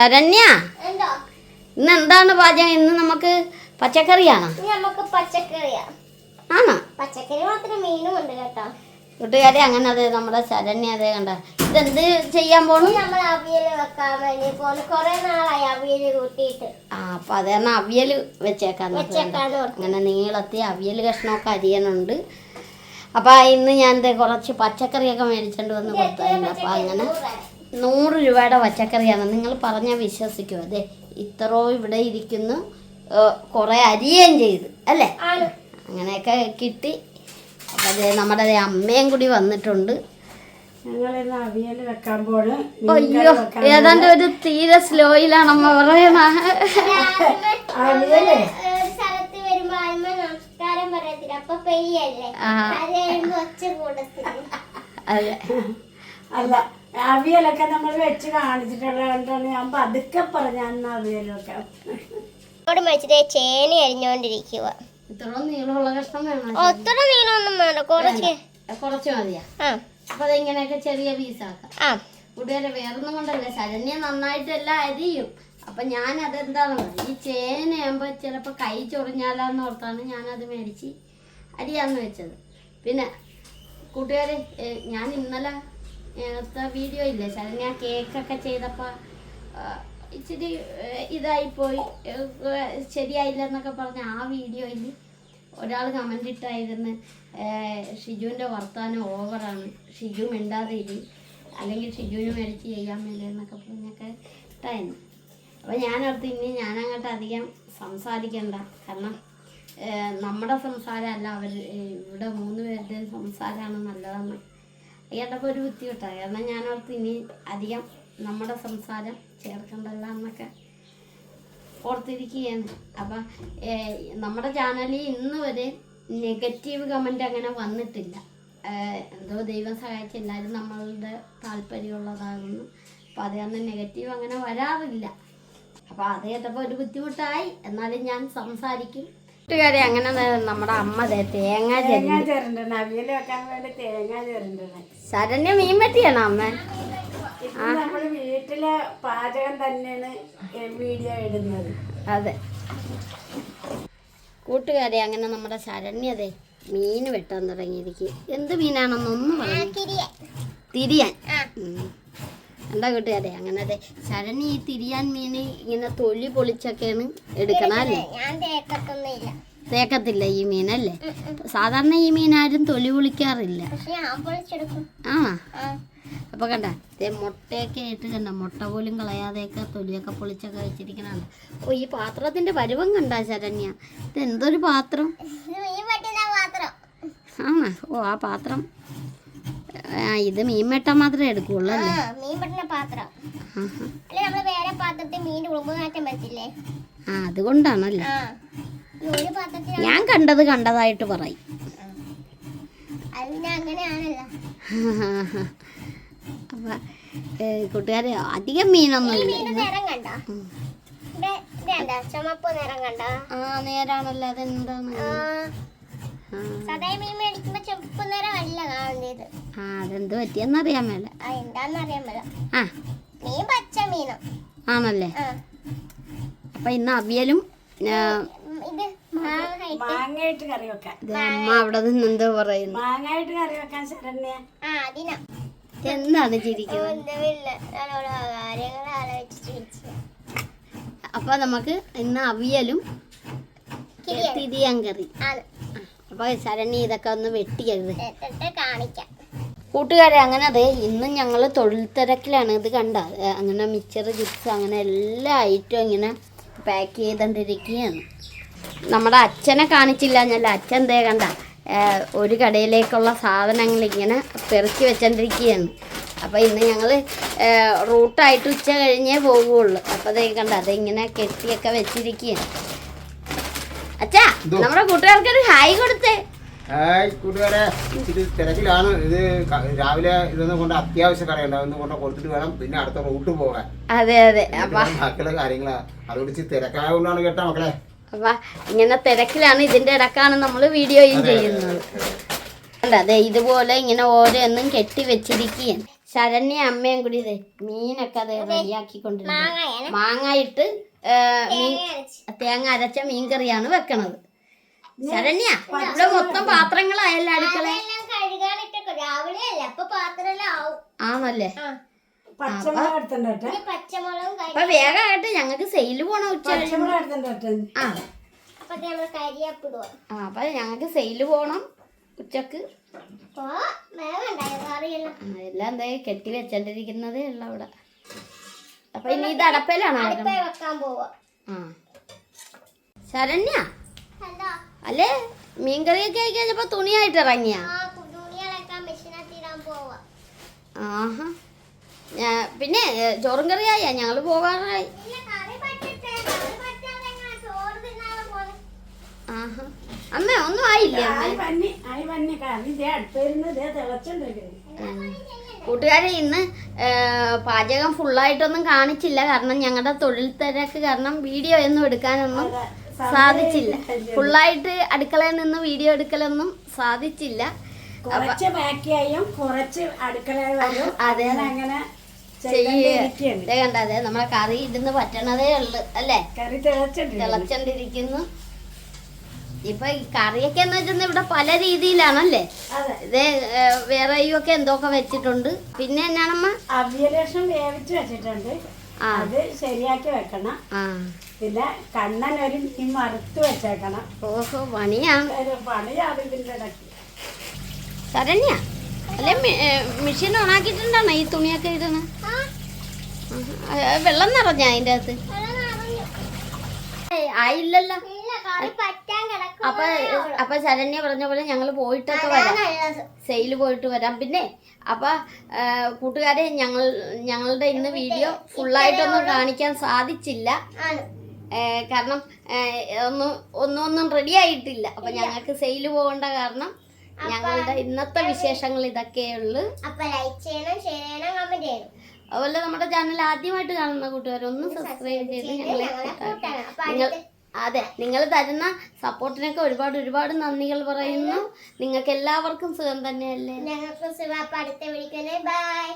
ശരണ്യ, ഇന്ന് എന്താണ് പാചകം? ഇന്ന് നമുക്ക് പച്ചക്കറിയാണോ? ആണോ? പച്ചക്കറി മാത്രം മീനും ഉണ്ട് കേട്ടോ കൂട്ടുകാരെ. അങ്ങനെ അതെ നമ്മുടെ ശരണ്യ അതേ കണ്ട. ഇതെന്ത് ചെയ്യാൻ പോണു? നമ്മൾ അവിയൽ വെക്കാൻ വേണ്ടി പോണു. കൊറേ നാളായി അവിയൽ കൂട്ടിയിട്ട്. അപ്പൊ അതാണ് അവിയൽ വെച്ചേക്കാന്ന്. അങ്ങനെ നീളത്തി അവിയൽ കഷ്ണമൊക്കെ അരിയണുണ്ട്. അപ്പൊ ഇന്ന് ഞാൻ കുറച്ച് പച്ചക്കറിയൊക്കെ മേടിച്ചോണ്ട് വന്ന് കൊടുത്തായിരുന്നു. അപ്പൊ അങ്ങനെ 100 രൂപയുടെ പച്ചക്കറിയാണ്. നിങ്ങൾ പറഞ്ഞാൽ വിശ്വസിക്കുമോ? അതെ, ഇത്രയും ഇവിടെ ഇരിക്കുന്നു. കുറെ അരിയേം ചെയ്ത് അല്ലേ, അങ്ങനെയൊക്കെ കിട്ടി. അപ്പം അതെ നമ്മുടെ അമ്മയും കൂടി വന്നിട്ടുണ്ട്. അയ്യോ, ഏതാണ്ട് ഒരു തീരെ സ്ലോയിലാണ് അമ്മ പറയണ. അതെ, അല്ല അവിയലൊക്കെ നമ്മൾ വെച്ച് കാണിച്ചിട്ടുള്ളതാണ്. ഞാൻ പതുക്കെ പറഞ്ഞ അവിയലൊക്കെ മേടിച്ചിട്ട് ചേന അരിഞ്ഞോണ്ടിരിക്കുക. ഇത്ര നീളമുള്ള കഷ്ണം വേണം? ഒത്തിരി നീളമൊന്നും വേണ്ട, കുറച്ച് മതിയാ. അപ്പൊ അതെങ്ങനെയൊക്കെ ചെറിയ പീസാക്കാം. കൂട്ടുകാരെ, വേറൊന്നും കൊണ്ടല്ല, ശരണ്യ നന്നായിട്ടെല്ലാം അരിയും. അപ്പൊ ഞാൻ അതെന്താണെന്ന് ഈ ചേനയാകുമ്പോ ചിലപ്പോ കൈ ചൊറിഞ്ഞാലാന്ന് ഓർത്താണ് ഞാനത് മേടിച്ച് അരിയാന്ന് വെച്ചത്. പിന്നെ കൂട്ടുകാരെ, ഞാൻ ഇന്നലെ വീഡിയോ ഇല്ലേ, ശരണ്യ കേക്കൊക്കെ ചെയ്തപ്പോൾ ഇച്ചിരി ഇതായിപ്പോയി, ശരിയായില്ല എന്നൊക്കെ പറഞ്ഞ ആ വീഡിയോയിൽ ഒരാൾ കമൻ്റ് ഇട്ടായിരുന്നു, ഷിജുവിൻ്റെ വർത്താനം ഓവറാണ്, ഷിജു മിണ്ടാതെ ഇരി, അല്ലെങ്കിൽ ഷിജുവിന് മേടിച്ച് ചെയ്യാൻ മേലെ എന്നൊക്കെ പറഞ്ഞൊക്കെ ഇട്ടായിരുന്നു. അപ്പോൾ ഞാനോർത്ത് ഇനി ഞാനങ്ങോട്ട് അധികം സംസാരിക്കണ്ട, കാരണം നമ്മുടെ സംസാരമല്ല അവർ ഇവിടെ 3 പേരുടെയും സംസാരമാണ് നല്ലതെന്ന് കേട്ടപ്പോൾ ഒരു ബുദ്ധിമുട്ടാണ്. കാരണം ഞാനോർത്ത് ഇനി അധികം നമ്മുടെ സംസാരം ചേർക്കണ്ടല്ല എന്നൊക്കെ ഓർത്തിരിക്കുകയാണ്. അപ്പം നമ്മുടെ ചാനലിൽ ഇന്ന് വരെ നെഗറ്റീവ് കമൻ്റ് അങ്ങനെ വന്നിട്ടില്ല. എന്തോ ദൈവം സഹായിച്ച് എല്ലാവരും നമ്മളുടെ താല്പര്യമുള്ളതാകുന്നു. അപ്പം അത് കാരണം നെഗറ്റീവ് അങ്ങനെ വരാറില്ല. അപ്പോൾ അത് കേട്ടപ്പോൾ ഒരു ബുദ്ധിമുട്ടായി, എന്നാലും ഞാൻ സംസാരിക്കും. കൂട്ടുകാരെ, അങ്ങനെ നമ്മുടെ അമ്മ തേങ്ങ ചേരണ്ടേ അവിയൽ വെക്കാൻ വേണ്ടി തേങ്ങ ചേരണ്ടേ. ശരണ്യ മീൻ പറ്റിയാണോ അമ്മ? നമ്മൾ വീട്ടിലെ പാചകം തന്നെയാണ് വീഡിയോ ഇടുന്നത്. അതെ കൂട്ടുകാരെ, അങ്ങനെ നമ്മുടെ ശരണ്യതെ മീൻ വെട്ടാൻ തുടങ്ങിയിരിക്കും. എന്ത് മീനാണെന്നൊന്നും പറയാം, തിരിയാൻ. എന്താ കൂട്ടുകാരെ, അങ്ങനെ അതെ ശരണ്യ ഈ തിരിയാൻ മീൻ ഇങ്ങനെ തൊലി പൊളിച്ചൊക്കെയാണ് എടുക്കണല്ലേ. തേക്കത്തില്ല ഈ മീനല്ലേ? സാധാരണ ഈ മീൻ ആരും തൊലി പൊളിക്കാറില്ല. ആ, അപ്പൊ കണ്ട മുട്ടയൊക്കെ ആയിട്ട് കണ്ട, മുട്ട പോലും കളയാതെയൊക്കെ തൊലിയൊക്കെ പൊളിച്ചൊക്കെ വെച്ചിരിക്കണാണ്. ഓ, ഈ പാത്രത്തിന്റെ പരുവം കണ്ട ശരണ്യ, ഇത് എന്തൊരു പാത്രം ആണോ? ഓ, ആ പാത്രം ഇത് മീൻ വെട്ടാൻ മാത്രമേ എടുക്കുള്ളൂ അല്ലേ? അതുകൊണ്ടാണല്ലേ ഞാൻ കണ്ടതായിട്ട് പറയും. അപ്പൊ കൂട്ടുകാരെ, അധികം മീനൊന്നും ഇല്ല. നേരാണല്ലോ, അതെന്താണ്? അതെന്ത് പറ്റിയെന്നറിയാൻ മേല. ആണല്ലേ? അപ്പൊ ഇന്ന് അവിയലും മാങ്ങായിട്ട് കറി വെക്കാൻ. അമ്മ അവിടെ നിന്ന് എന്തോ പറയുന്നു. മാങ്ങായിട്ട് കറി വെക്കാൻ ശരണ്യ. എന്താണ് ചിരിക്കുന്നത്? അപ്പൊ നമുക്ക് ഇന്ന് അവിയലും തിരിയാൻ കറി. അപ്പൊ ശരണ്യ ഇതൊക്കെ ഒന്ന് വെട്ടിയത് കാണിക്കാം. കൂട്ടുകാരെ, അങ്ങനെ അതെ ഇന്നും ഞങ്ങൾ തൊഴിൽ തിരക്കിലാണ്. ഇത് കണ്ട, അങ്ങനെ മിച്ചർ, ചിപ്സ്, അങ്ങനെ എല്ലാ ഐറ്റവും ഇങ്ങനെ പാക്ക് ചെയ്തോണ്ടിരിക്കുകയാണ്. നമ്മുടെ അച്ഛനെ കാണിച്ചില്ല എന്നല്ല, അച്ഛൻ ദേ കണ്ട ഒരു കടയിലേക്കുള്ള സാധനങ്ങൾ ഇങ്ങനെ പെറുക്കി വെച്ചോണ്ടിരിക്കുകയാണ്. അപ്പോൾ ഇന്ന് ഞങ്ങൾ റൂട്ടായിട്ട് ഉച്ച കഴിഞ്ഞേ പോകുള്ളൂ. അപ്പോൾ ദേ കണ്ട അതിങ്ങനെ കെട്ടിയൊക്കെ വെച്ചിരിക്കുകയാണ്. അച്ഛാ, നമ്മുടെ കൂട്ടുകാർക്കൊരു ഹായ് കൊടുത്തേ. ഹായ് കൂട്ടുകാരെ, ഇത് തിരക്കിലാണ്. ഇത് രാവിലെ ഇതൊന്നും കൊണ്ട് അത്യാവശ്യ കടയുണ്ട്, അതൊന്നും കൊണ്ട് കൊടുത്തിട്ട് വേണം പിന്നെ അടുത്ത റൂട്ട് പോകാൻ. അതെ അതെ, ബാക്കിയുള്ള കാര്യങ്ങളാ, അതുകൊണ്ട് തിരക്കായതുകൊണ്ടാണ് കേട്ടോ മക്കളെ. അപ്പൊ ഇങ്ങനെ തിരക്കിലാണ്, ഇതിന്റെ ഇടക്കാണ് നമ്മൾ വീഡിയോയും ചെയ്യുന്നത്. അതെ, ഇതുപോലെ ഇങ്ങനെ ഓരോന്നും കെട്ടി വെച്ചിരിക്കുകയാണ്. ശരണ്യ അമ്മയും കൂടി ഇതേ മീനൊക്കെ അത് റെഡിയാക്കിക്കൊണ്ടിരിക്കുന്നു. മാങ്ങ ഇട്ട് തേങ്ങ അരച്ച മീൻകറിയാണ് വെക്കണത്. ശരണ്യ ഇവിടെ മൊത്തം പാത്രങ്ങളായല്ലോ അടുക്കള. ആണല്ലേ? അപ്പൊ വേഗമായിട്ട് ഞങ്ങക്ക് സെയില് പോണ ഉച്ച. അപ്പൊ ഞങ്ങക്ക് സെയില് പോണം ഉച്ചക്ക്. എല്ലാം എന്താ കെട്ടി വെച്ചോണ്ടിരിക്കുന്നതേ ഉള്ള അവിടെ. അപ്പൊ ഇനി ഇത് അടപ്പയിലാണോ? ആ ശരണ്യ അല്ലേ മീൻകറിയൊക്കെ ആയി കഴിഞ്ഞപ്പോ തുണിയായിട്ട് ഇറങ്ങിയ. ആഹാ പിന്നെ ചോറും കറിയായ ഞങ്ങള് പോകാറായി. ആഹാ അമ്മ ഒന്നും ആയില്ലേ? കൂട്ടുകാരെ ഇന്ന് പാചകം ഫുള്ളായിട്ടൊന്നും കാണിച്ചില്ല. കാരണം ഞങ്ങളുടെ തൊഴിൽ തിരക്ക് കാരണം വീഡിയോ ഒന്നും എടുക്കാനൊന്നും സാധിച്ചില്ല. ഫുള്ളായിട്ട് അടുക്കളയിൽ നിന്ന് വീഡിയോ എടുക്കലൊന്നും സാധിച്ചില്ല. കണ്ടതെ നമ്മളെ കറി ഇരുന്ന് പറ്റണതേ ഉള്ളു അല്ലേ? തിളച്ചോണ്ടിരിക്കുന്നു. ഇപ്പൊ ഈ കറിയൊക്കെ എന്ന് വെച്ചാൽ ഇവിടെ പല രീതിയിലാണല്ലേ? ഇത് വേറെയും ഒക്കെ എന്തൊക്കെ വെച്ചിട്ടുണ്ട്. പിന്നെ എന്നാണമ്മ? അവിയലേഷം വേവിച്ച് വെച്ചിട്ടുണ്ട്, അത് ശരിയാക്കി വെക്കണം. പിന്നെ കണ്ണൻ ഒരു മീൻ വറുത്ത് വെച്ചേക്കണം. ഓഹോ പണിയാണ്. പണിയാണ് ഇതിന്റെ ഇടയ്ക്ക്. ശരണ്യ അല്ലെ മെഷീൻ ഓണാക്കിട്ടുണ്ടാണോ ഈ തുണിയൊക്കെ ഇടണ? വെള്ളം നിറഞ്ഞ അതിന്റെ അകത്ത് ആയില്ലല്ലോ. അപ്പൊ ശരണ്യ പറഞ്ഞ പോലെ ഞങ്ങള് പോയിട്ടൊക്കെ വരാം, സെയില് പോയിട്ട് വരാം. പിന്നെ അപ്പൊ കൂട്ടുകാരെ ഞങ്ങളുടെ ഇന്ന് വീഡിയോ ഫുള്ളായിട്ടൊന്നും കാണിക്കാൻ സാധിച്ചില്ല. കാരണം ഒന്നും റെഡി ആയിട്ടില്ല. അപ്പൊ ഞങ്ങൾക്ക് സെയില് പോകേണ്ട കാരണം ഞങ്ങളുടെ ഇന്നത്തെ വിശേഷങ്ങൾ ഇതൊക്കെയുള്ളു. അതുപോലെ നമ്മുടെ ചാനൽ ആദ്യമായിട്ട് കാണുന്ന കൂട്ടുകാരൊന്ന് സബ്സ്ക്രൈബ് ചെയ്ത് നിങ്ങൾ തരുന്ന സപ്പോർട്ടിനൊക്കെ ഒരുപാട് നന്ദികൾ പറയുന്നു. നിങ്ങൾക്ക് എല്ലാവർക്കും സുഖം തന്നെയല്ലേ? ഞങ്ങൾക്ക് സുഖം. അടുത്ത വിളിക്കണേ. ബൈ.